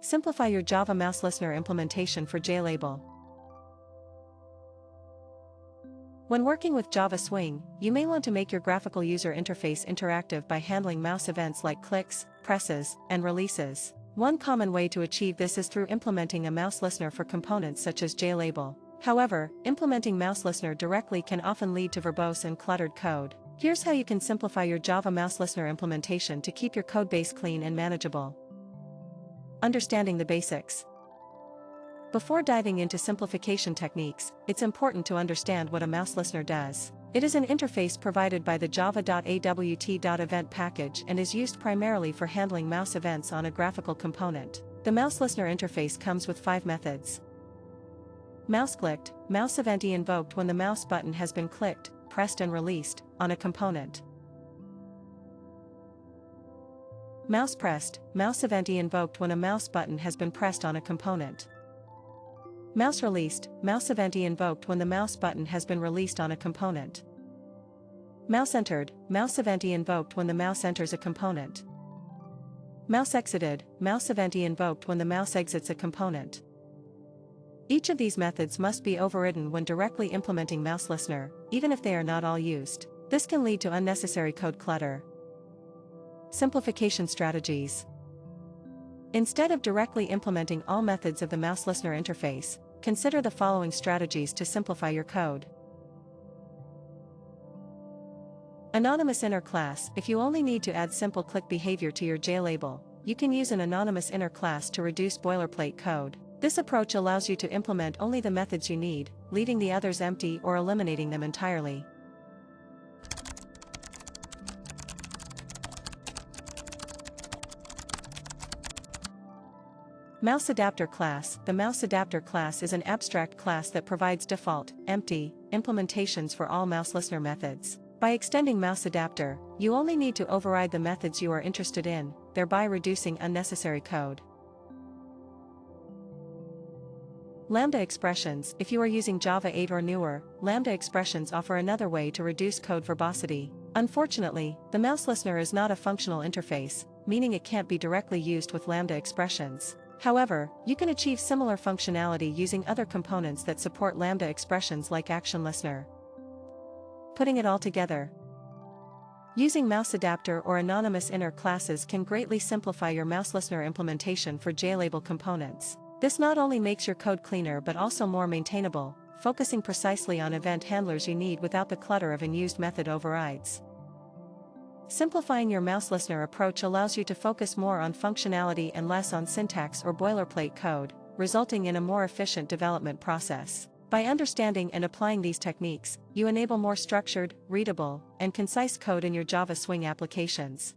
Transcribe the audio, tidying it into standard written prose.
Simplify your Java MouseListener implementation for JLabel. When working with Java Swing, you may want to make your graphical user interface interactive by handling mouse events like clicks, presses, and releases. One common way to achieve this is through implementing a mouse listener for components such as JLabel. However, implementing mouse listener directly can often lead to verbose and cluttered code. Here's how you can simplify your Java MouseListener implementation to keep your codebase clean and manageable. Understanding the basics. Before diving into simplification techniques, it's important to understand what a mouse listener does. It is an interface provided by the java.awt.event package and is used primarily for handling mouse events on a graphical component. The mouse listener interface comes with 5 methods. Mouse clicked, mouse event invoked when the mouse button has been clicked, pressed and released, on a component. Mouse pressed, mouse event invoked when a mouse button has been pressed on a component. Mouse released, mouse event invoked when the mouse button has been released on a component. Mouse entered, mouse event invoked when the mouse enters a component. Mouse exited, mouse event invoked when the mouse exits a component. Each of these methods must be overridden when directly implementing MouseListener, even if they are not all used. This can lead to unnecessary code clutter. Simplification strategies. Instead of directly implementing all methods of the MouseListener interface, consider the following strategies to simplify your code. Anonymous inner class. If you only need to add simple click behavior to your JLabel, you can use an anonymous inner class to reduce boilerplate code. This approach allows you to implement only the methods you need, leaving the others empty or eliminating them entirely. Mouse adapter class. The mouse adapter class is an abstract class that provides default, empty, implementations for all MouseListener methods. By extending mouse adapter, you only need to override the methods you are interested in, thereby reducing unnecessary code. Lambda expressions. If you are using Java 8 or newer, Lambda expressions offer another way to reduce code verbosity. Unfortunately, the MouseListener is not a functional interface, meaning it can't be directly used with Lambda expressions. However, you can achieve similar functionality using other components that support Lambda expressions like ActionListener. Putting it all together. Using mouse adapter or anonymous inner classes can greatly simplify your MouseListener implementation for JLabel components. This not only makes your code cleaner but also more maintainable, focusing precisely on event handlers you need without the clutter of unused method overrides. Simplifying your MouseListener approach allows you to focus more on functionality and less on syntax or boilerplate code, resulting in a more efficient development process. By understanding and applying these techniques, you enable more structured, readable, and concise code in your Java Swing applications.